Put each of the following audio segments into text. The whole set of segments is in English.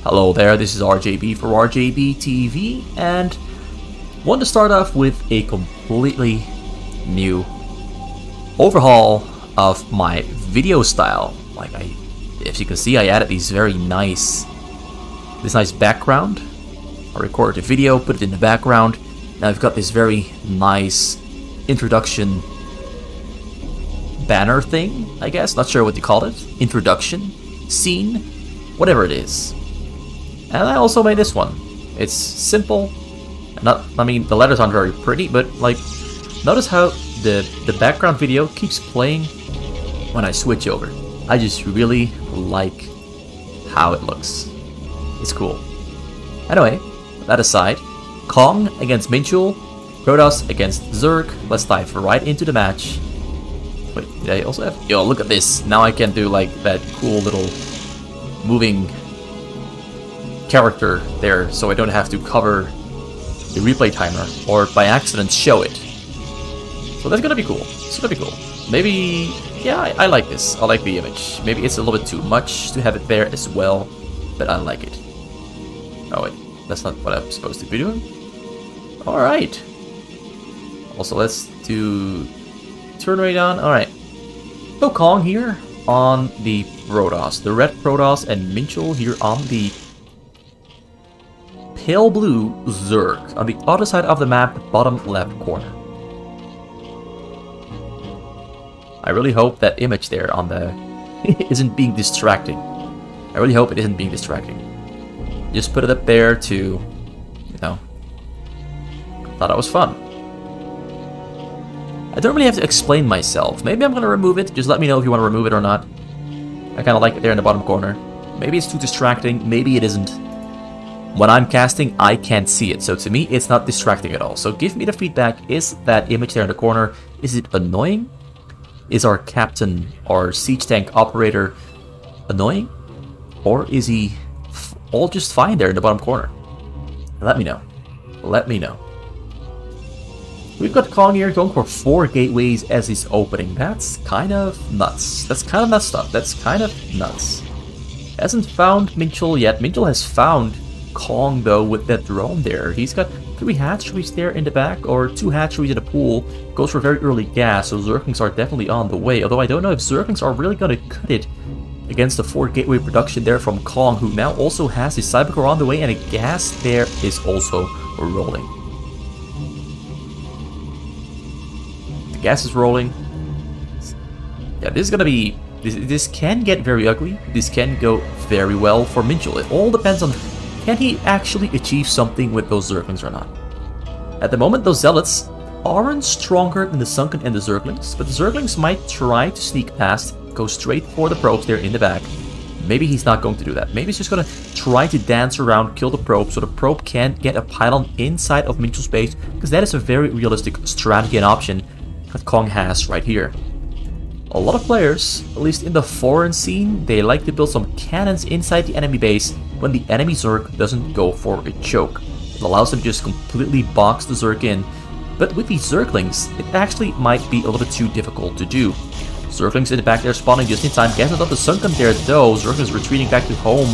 Hello there, this is RJB for RJB TV, and want to start off with a completely new overhaul of my video style. If you can see, I added this nice background. I recorded a video, put it in the background. Now I've got this very nice introduction banner thing, I guess. Not sure what you call it. Introduction scene, whatever it is. And I also made this one. It's simple. I mean, the letters aren't very pretty, but notice how the background video keeps playing when I switch over. I just really like how it looks. It's cool. Anyway, that aside, Cong against Minchul, Protoss against Zerg. Let's dive right into the match. Wait, did I also have... Yo, look at this. Now I can do that cool little moving character there, so I don't have to cover the replay timer or by accident show it. So that's gonna be cool. It's gonna be cool. Maybe, yeah, I like this. I like the image. Maybe it's a little bit too much to have it there as well, but I like it. Oh wait, that's not what I'm supposed to be doing. Alright. Also, let's do turn rate on. Alright. So Cong here on the Protoss. The red Protoss, and Minchul here on the pale blue Zerg on the other side of the map, bottom left corner. I really hope that image there on the isn't being distracting. I really hope it isn't being distracting. Just put it up there to, you know, thought it was fun. I don't really have to explain myself. Maybe I'm gonna remove it. Just let me know if you want to remove it or not. I kind of like it there in the bottom corner. Maybe it's too distracting. Maybe it isn't. When I'm casting, I can't see it, so to me, it's not distracting at all. So give me the feedback. Is that image there in the corner, is it annoying? Is our captain, our siege tank operator, annoying? Or is he all just fine there in the bottom corner? Let me know. Let me know. We've got Cong here going for 4 gateways as his opening. That's kind of nuts. That's kind of messed up. That's kind of nuts. Hasn't found Minchul yet. Minchul has found Cong though with that drone there. He's got 3 hatcheries there in the back, or 2 hatcheries in the pool. Goes for very early gas, so Zerglings are definitely on the way. Although I don't know if Zerglings are really gonna cut it against the 4 gateway production there from Cong, who now also has his Cybercore on the way, and a gas there is also rolling. The gas is rolling. Yeah, this is gonna be... This can get very ugly. This can go very well for Minchul. It all depends on... Can he actually achieve something with those Zerglings or not? At the moment, those Zealots aren't stronger than the Sunken and the Zerglings, but the Zerglings might try to sneak past, go straight for the probes there in the back. Maybe he's not going to do that. Maybe he's just going to try to dance around, kill the probe, so the probe can't get a pylon inside of Minchul's base, because that is a very realistic strategy and option that Cong has right here. A lot of players, at least in the foreign scene, they like to build some cannons inside the enemy base when the enemy Zerg doesn't go for a choke. It allows them to just completely box the Zerg in. But with these Zerglings, it actually might be a little bit too difficult to do. Zerglings in the back there spawning just in time. Guesses not the Sunken there though. Zerglings retreating back to home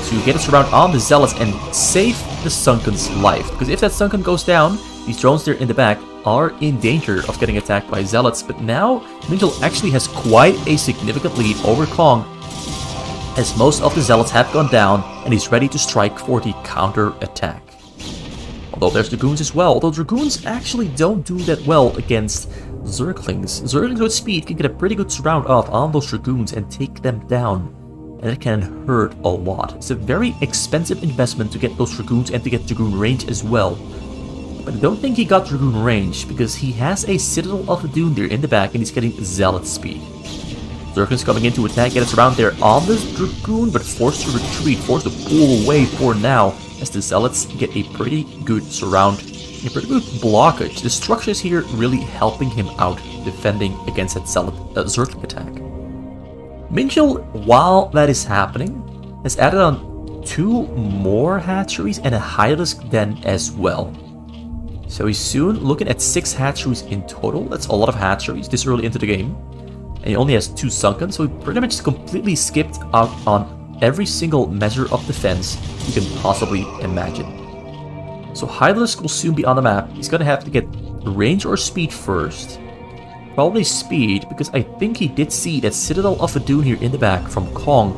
to get a surround on the Zealots and save the Sunken's life. Because if that Sunken goes down, these drones there in the back are in danger of getting attacked by Zealots. But now, Minchul actually has quite a significant lead over Cong, as most of the Zealots have gone down, and he's ready to strike for the counter-attack. Although there's Dragoons as well, although Dragoons actually don't do that well against Zerglings. Zerglings with speed can get a pretty good surround off on those Dragoons and take them down, and it can hurt a lot. It's a very expensive investment to get those Dragoons and to get Dragoon range as well. But I don't think he got Dragoon range, because he has a Citadel of the Dune there in the back, and he's getting Zealot speed. Zerglings coming in to attack, get us around there on the Dragoon, but forced to retreat, forced to pull away for now, as the Zealots get a pretty good surround, a pretty good blockage. The structures here really helping him out, defending against that Zergling attack. Minchul, while that is happening, has added on 2 more hatcheries and a Hydralisk den as well. So he's soon looking at 6 hatcheries in total. That's a lot of hatcheries this early into the game. And he only has 2 Sunken, so he pretty much completely skipped out on every single measure of defense you can possibly imagine. So Hydralisk will soon be on the map. He's gonna have to get range or speed first. Probably speed, because I think he did see that Citadel of Adun here in the back from Cong,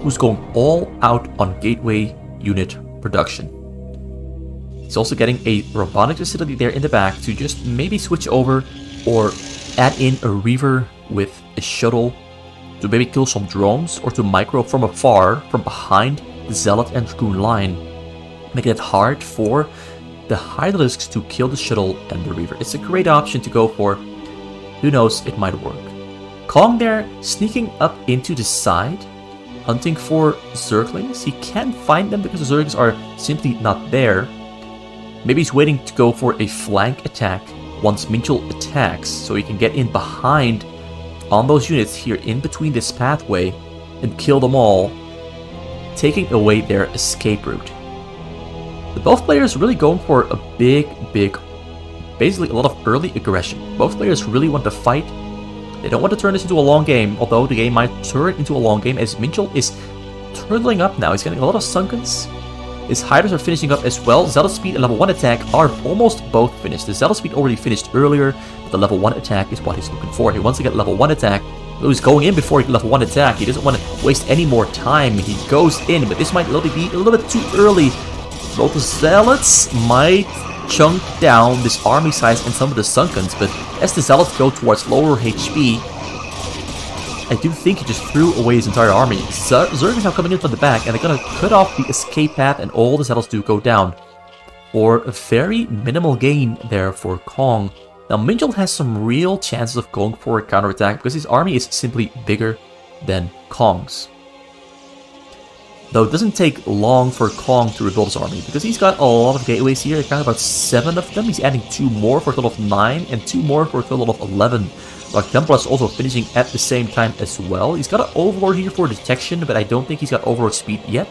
who's going all out on gateway unit production. He's also getting a robotic facility there in the back to just maybe switch over or add in a Reaver with a shuttle to maybe kill some drones or to micro from afar from behind the Zealot and Dragoon line, making it hard for the Hydralisks to kill the shuttle and the Reaver. It's a great option to go for. Who knows, it might work. Cong there, sneaking up into the side, hunting for Zerglings. He can't find them because the Zerglings are simply not there. Maybe he's waiting to go for a flank attack once Minchul attacks, so he can get in behind on those units here in between this pathway and kill them all, taking away their escape route. But both players really going for a big, basically a lot of early aggression. Both players really want to fight. They don't want to turn this into a long game, although the game might turn into a long game as Minchul is turtling up now. He's getting a lot of Sunkens. His Hydras are finishing up as well. Zealot Speed and level 1 attack are almost both finished. The Zealot Speed already finished earlier, but the level 1 attack is what he's looking for. He wants to get level 1 attack. Though he's going in before he level 1 attack. He doesn't want to waste any more time. He goes in, but this might be a little bit too early. Both the Zealots might chunk down this army size and some of the Sunkens, but as the Zealots go towards lower HP, I do think he just threw away his entire army. Zerg is now coming in from the back, and they're going to cut off the escape path, and all the Zealots do go down. For a very minimal gain there for Cong. Now, Minchul has some real chances of going for a counterattack, because his army is simply bigger than Cong's. Though it doesn't take long for Cong to rebuild his army, because he's got a lot of gateways here. He's got about 7 of them. He's adding 2 more for a total of 9, and 2 more for a total of 11. Dark Templar is also finishing at the same time as well. He's got an Overlord here for detection, but I don't think he's got Overlord speed yet.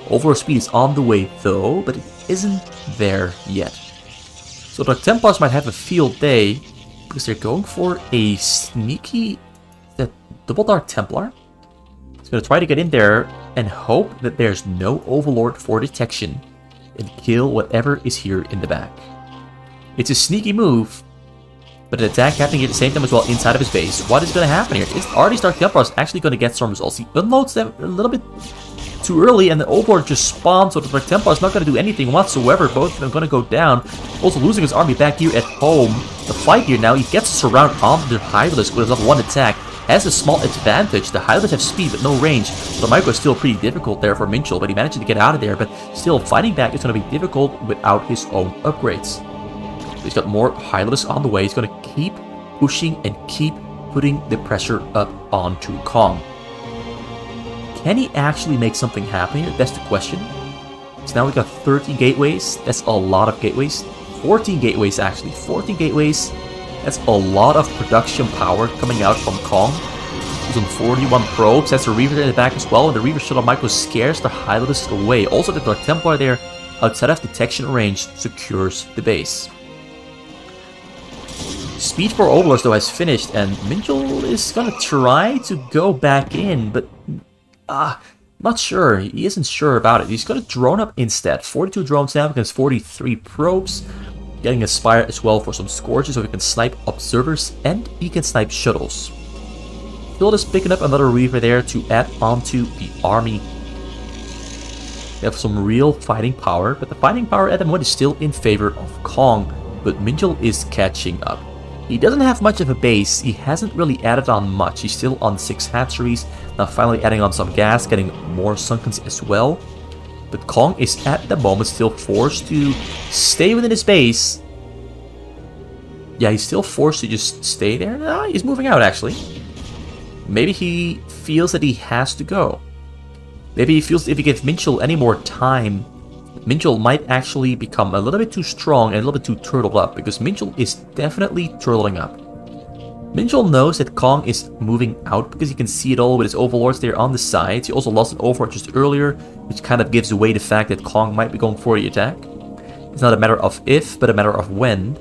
Overlord speed is on the way though, but it isn't there yet. So Dark Templars might have a field day, because they're going for a sneaky double Dark Templar. He's going to try to get in there and hope that there's no Overlord for detection and kill whatever is here in the back. It's a sneaky move, but an attack happening at the same time as well inside of his base. What is going to happen here? Are these Dark Templars actually going to get some results? He unloads them a little bit too early, and the Overlord just spawns, so the Dark Templar is not going to do anything whatsoever. Both of them going to go down. Also losing his army back here at home. The fight here now, he gets a surround on the Hydralisk with a level 1 attack. Has a small advantage. The Hydralisk have speed but no range. So the micro is still pretty difficult there for Minchul, but he managed to get out of there. But still, fighting back is going to be difficult without his own upgrades. He's got more Hydralisk on the way. He's going to keep pushing and keep putting the pressure up onto Cong. Can he actually make something happen here? That's the question. So now we've got 13 gateways. That's a lot of gateways. 14 gateways actually. 14 gateways. That's a lot of production power coming out from Cong. He's on 41 probes. That's a Reaver in the back as well. And the Reaver shuttle micro scares the Hydralisk away. Also the Dark Templar there outside of detection range secures the base. Speed for Overlords though has finished, and Minchul is gonna try to go back in, but not sure. He isn't sure about it. He's gonna drone up instead. 42 drones now against 43 probes. Getting a Spire as well for some Scourges so he can snipe observers and he can snipe shuttles. Still just picking up another Reaver there to add onto the army. They have some real fighting power, but the fighting power at the moment is still in favor of Cong, but Minchul is catching up. He doesn't have much of a base. He hasn't really added on much. He's still on 6 hatcheries. Now finally adding on some gas, getting more Sunkens as well. But Cong is at the moment still forced to stay within his base. Yeah, he's still forced to just stay there. No, he's moving out actually. Maybe he feels that he has to go. Maybe he feels if he gives Minchul any more time, Minchul might actually become a little bit too strong and a little bit too turtled up, because Minchul is definitely turtling up. Minchul knows that Cong is moving out because he can see it all with his Overlords there on the sides. He also lost an Overlord just earlier, which kind of gives away the fact that Cong might be going for the attack. It's not a matter of if, but a matter of when.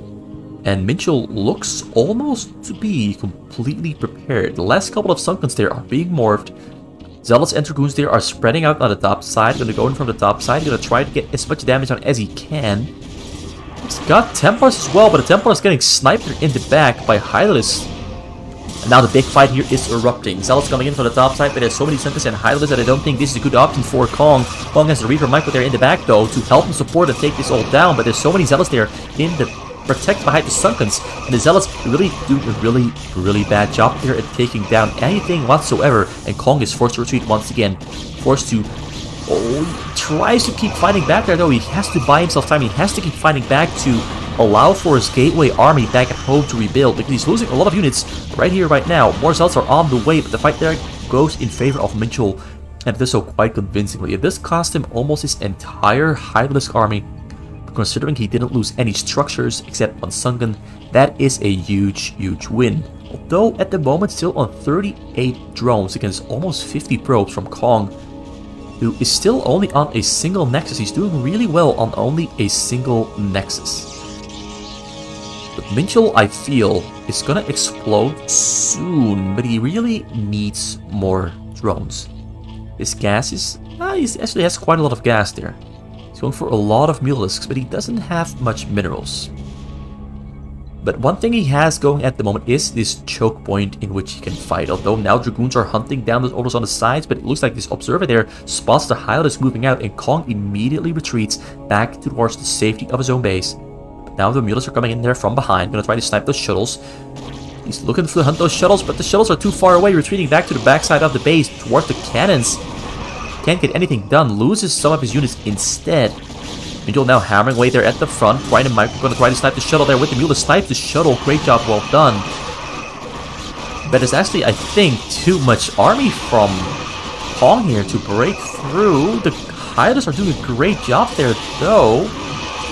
And Minchul looks almost to be completely prepared. The last couple of Sunkens there are being morphed. Zealots and Dragoons there are spreading out on the top side. Gonna go in from the top side. Gonna try to get as much damage on as he can. He's got Templars as well, but the Templars getting sniped in the back by Hylids. And now the big fight here is erupting. Zealots coming in from the top side, but there's so many Sentinels and Hylids that I don't think this is a good option for Cong. Cong has the Reaver Micro there in the back though to help him support and take this all down, but there's so many Zealots there in the protect behind the Sunkens, and the Zealots really do a really bad job here at taking down anything whatsoever, and Cong is forced to retreat once again. Forced to... Oh, he tries to keep fighting back there though. He has to buy himself time. He has to keep fighting back to allow for his Gateway army back at home to rebuild, because he's losing a lot of units right here, right now. More Zealots are on the way, but the fight there goes in favor of Minchul, and it does so quite convincingly. It does cost him almost his entire Hylisk army. Considering he didn't lose any structures except on Sunken, that is a huge win. Although at the moment still on 38 drones against almost 50 probes from Cong, who is still only on a single Nexus. He's doing really well on only a single Nexus. But Minchul, I feel, is gonna explode soon, but he really needs more drones. His gas is... he actually has quite a lot of gas there. He's going for a lot of Mulisks, but he doesn't have much minerals. But one thing he has going at the moment is this choke point in which he can fight. Although now Dragoons are hunting down those orders on the sides, but it looks like this Observer there spots the Hylids moving out, and Cong immediately retreats back towards the safety of his own base. But now the Mulisks are coming in there from behind, gonna try to snipe those shuttles. He's looking to hunt those shuttles, but the shuttles are too far away, retreating back to the backside of the base towards the cannons. Can't get anything done, loses some of his units instead. Minchul now hammering away there at the front. Ryan and Mike are going to try to snipe the shuttle there with the Mule. Snipe the shuttle, great job, well done. But there's actually, I think, too much army from Cong here to break through. The Hylids are doing a great job there though.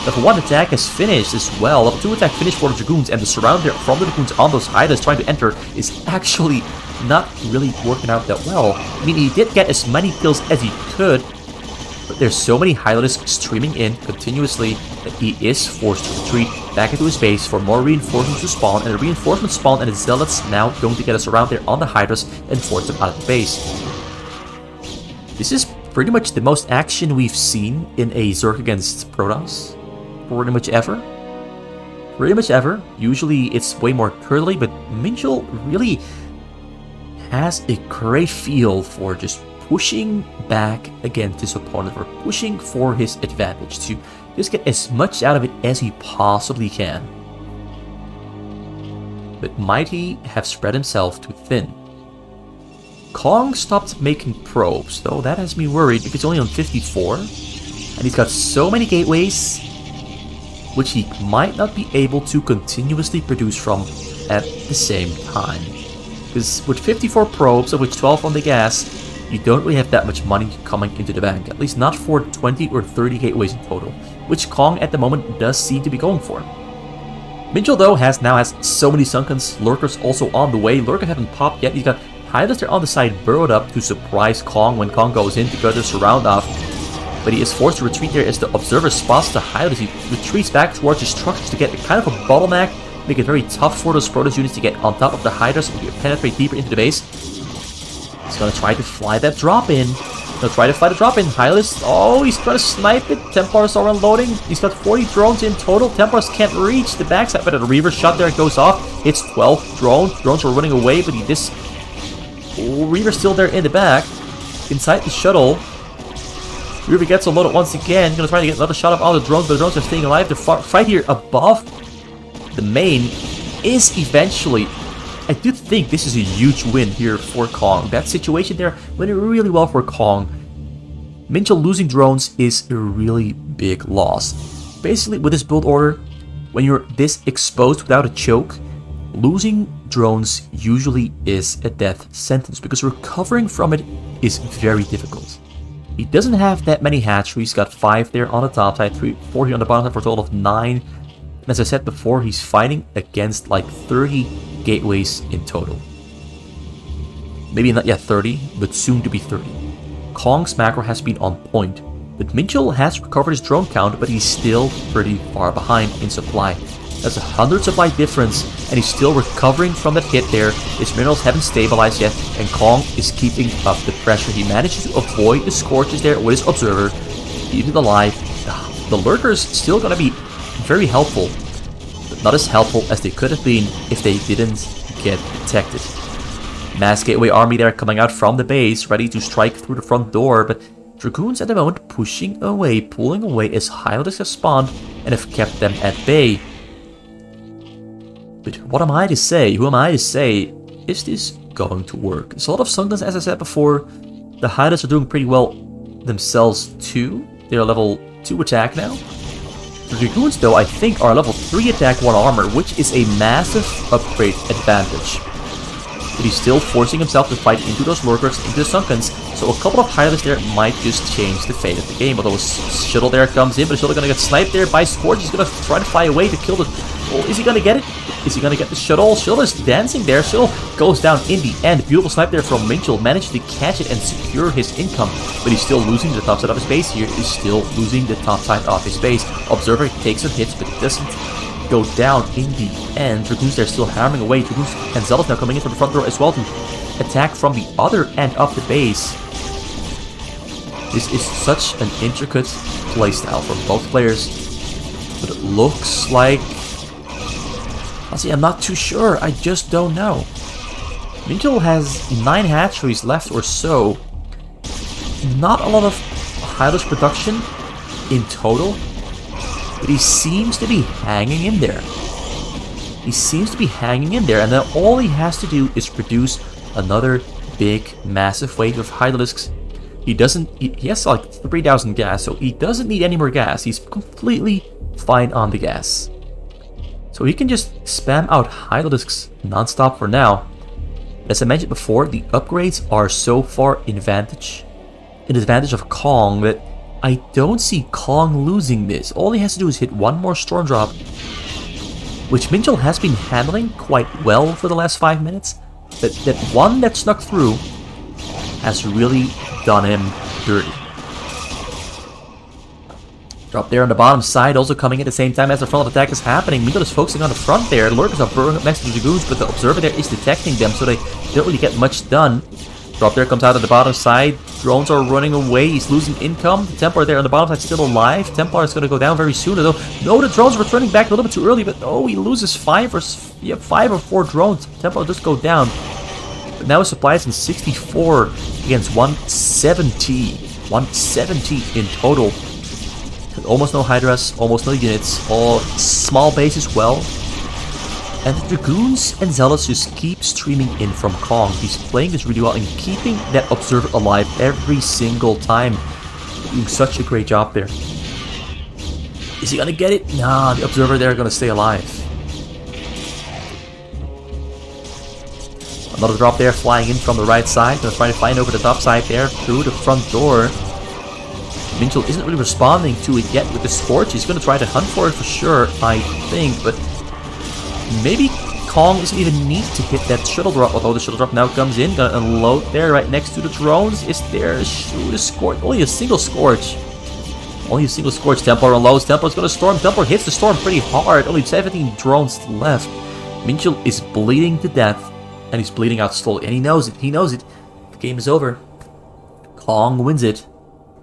Level 1 attack has finished as well. Level 2 attack finished for the Dragoons, and the surround there from the Dragoons on those Hylids trying to enter is actually not really working out that well. I mean, he did get as many kills as he could, but there's so many Hylids streaming in continuously that he is forced to retreat back into his base for more reinforcements to spawn, and the reinforcements spawn, and the Zealots now going to get us around there on the Hydras and force them out of the base. This is pretty much the most action we've seen in a Zerg against Protons. Pretty much ever. Usually it's way more curly, but Minchul really has a great feel for just pushing back against his opponent, or pushing for his advantage, to just get as much out of it as he possibly can. But might he have spread himself too thin? Cong stopped making probes, though that has me worried because he's only on 54, and he's got so many gateways which he might not be able to continuously produce from at the same time. Because with 54 probes, of which 12 on the gas, you don't really have that much money coming into the bank. At least not for 20 or 30 gateways in total, which Cong at the moment does seem to be going for. Minchul though now has so many Sunkens. Lurkers also on the way. Lurker haven't popped yet. He's got Hylids there on the side burrowed up to surprise Cong when Cong goes in to cut the surround off. But he is forced to retreat there as the Observer spots the Hylids. He retreats back towards his structures to get a kind of a bottleneck, make it very tough for those Protoss units to get on top of the Hydras and penetrate deeper into the base. He's gonna try to fly that drop in. Hylids, oh, he's trying to snipe it. Templars are unloading. He's got 40 drones in total. Templars can't reach the backside, but the Reaver shot there goes off. Hits 12 drones. Drones are running away, but Reaver's still there in the back, inside the shuttle. Reaver gets unloaded once again. Gonna try to get another shot of all the drones, but the drones are staying alive. The fight here above the main is eventually... I do think this is a huge win here for Cong. That situation there went really well for Cong. Minchul losing drones is a really big loss. Basically, with this build order, when you're this exposed without a choke, losing drones usually is a death sentence, because recovering from it is very difficult. He doesn't have that many hatcheries. He's got 5 there on the top side, 4 here on the bottom side for a total of 9. And as I said before, he's fighting against like 30 gateways in total. Maybe not yet 30, but soon to be 30. Kong's macro has been on point, but Minchul has recovered his drone count, but he's still pretty far behind in supply. That's a 100 supply difference, and he's still recovering from that hit there. His minerals haven't stabilized yet, and Cong is keeping up the pressure. He manages to avoid the scorches there with his observer, keeping alive. The lurkers still gonna be very helpful, but not as helpful as they could have been if they didn't get detected. Mass Gateway army there coming out from the base, ready to strike through the front door, but Dragoons at the moment pushing away, pulling away as Hylids have spawned and have kept them at bay. But what am I to say? Who am I to say? Is this going to work? There's a lot of Sunguns, as I said before. The Hylids are doing pretty well themselves too. They're level 2 attack now. The Dragoons, though, I think are level 3 attack, 1 armor, which is a massive upgrade advantage. But he's still forcing himself to fight into those lurkers, into the Sunguns, so a couple of Hylids there might just change the fate of the game. Although a shuttle there comes in, but the shuttle gonna get sniped there by Scorch. He's gonna try to fly away to kill the... Oh, is he gonna get it? Is he gonna get the shuttle? Shuttle is dancing there. Shuttle goes down in the end. Beautiful snipe there from Minchul. Managed to catch it and secure his income. But he's still losing the top side of his base here. He's still losing the top side of his base. Observer takes some hits, but doesn't go down in the end. Dragoons there still hammering away. Dragoons and Zealots now coming in from the front door as well to attack from the other end of the base. This is such an intricate playstyle for both players. But it looks like... Honestly, I'm not too sure. I just don't know. Minchul has 9 hatcheries left or so. Not a lot of Hylids production in total. But he seems to be hanging in there. He seems to be hanging in there. And then all he has to do is produce another big, massive wave of Hylisks. He doesn't... He has like 3,000 gas, so he doesn't need any more gas. He's completely fine on the gas. So he can just spam out Hylisks non-stop for now. As I mentioned before, the upgrades are so far in advantage of Cong that I don't see Cong losing this. All he has to do is hit one more Storm Drop, which Minchul has been handling quite well for the last 5 minutes. But that one that snuck through has really done him dirty. Drop there on the bottom side, also coming in at the same time as the frontal attack is happening. Minchul is focusing on the front there. The lurkers are burning up next to the Dragoons, but the observer there is detecting them, so they don't really get much done. Drop there comes out of the bottom side. Drones are running away. He's losing income. The Templar there on the bottom side still alive. Templar is going to go down very soon, though. No, the drones are returning back a little bit too early, but oh, he loses 5 or 4 drones. Templar just go down. But now his supply is in 64 against 170. 170 in total. Almost no Hydras, almost no units, all small base as well. And the Dragoons and Zealots just keep streaming in from Cong. He's playing this really well and keeping that observer alive every single time. Doing such a great job there. Is he gonna get it? Nah, the observer there gonna stay alive. Another drop there flying in from the right side. Gonna try to find over the top side there through the front door. Minchul isn't really responding to it yet with the Scorch. He's going to try to hunt for it for sure, I think, but maybe Cong doesn't even need to hit that shuttle drop, although the shuttle drop now comes in, gonna unload there right next to the drones. Is there shoot a Scorch? Only a single Scorch. Only a single Scorch. Templar unloads. Templar's going to storm. Templar hits the storm pretty hard. Only 17 drones left. Minchul is bleeding to death, and he's bleeding out slowly, and he knows it. He knows it. The game is over. Cong wins it.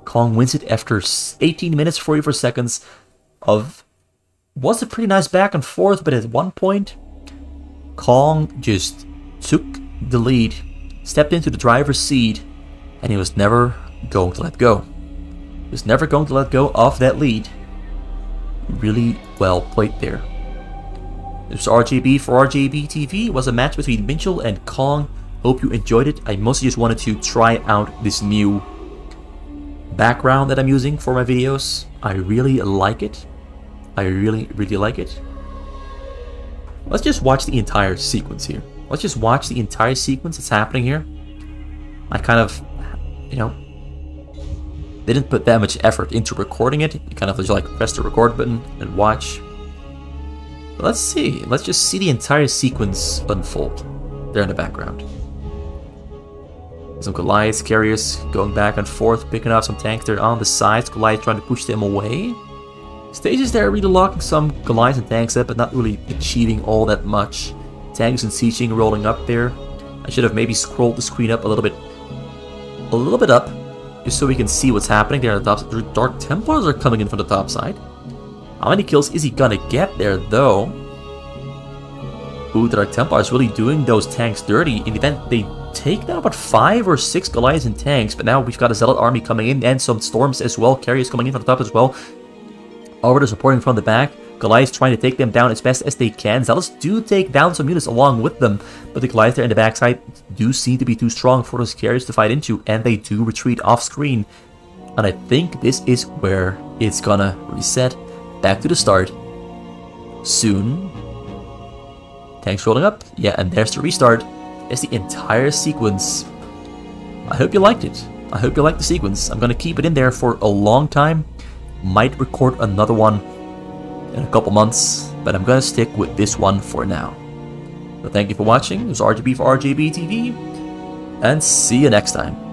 Cong wins it after 18 minutes, 44 seconds of... Was a pretty nice back and forth, but at one point, Cong just took the lead, stepped into the driver's seat, and he was never going to let go. He was never going to let go of that lead. Really well played there. This was RJB for RJB TV. It was a match between Minchul and Cong. Hope you enjoyed it. I mostly just wanted to try out this new background that I'm using for my videos. I really like it. I really like it. Let's just watch the entire sequence here. Let's just watch the entire sequence that's happening here. I kind of, you know, didn't put that much effort into recording it. You kind of just like press the record button and watch. But let's see. Let's just see the entire sequence unfold there in the background. Some Goliath carriers going back and forth, picking up some tanks there on the sides. Goliath trying to push them away. Stages there really locking some Goliaths and tanks up, but not really achieving all that much. Tanks and sieging rolling up there. I should have maybe scrolled the screen up a little bit up, just so we can see what's happening there on the top side. The Dark Templars are coming in from the top side. How many kills is he gonna get there, though? Ooh, the Dark Templars really doing those tanks dirty. In the event they take down about 5 or 6 Goliaths and tanks, but now we've got a Zealot army coming in and some Storms as well. Carriers coming in from the top as well. Already supporting from the back. Goliaths trying to take them down as best as they can. Zealots do take down some units along with them, but the Goliaths there in the backside do seem to be too strong for those carriers to fight into, and they do retreat off screen. And I think this is where it's gonna reset back to the start soon. Tanks rolling up. Yeah, and there's the restart. There's the entire sequence. I hope you liked it. I hope you liked the sequence. I'm gonna keep it in there for a long time. Might record another one in a couple months, but I'm gonna stick with this one for now. So thank you for watching. This was RGB for RGB TV, and see you next time.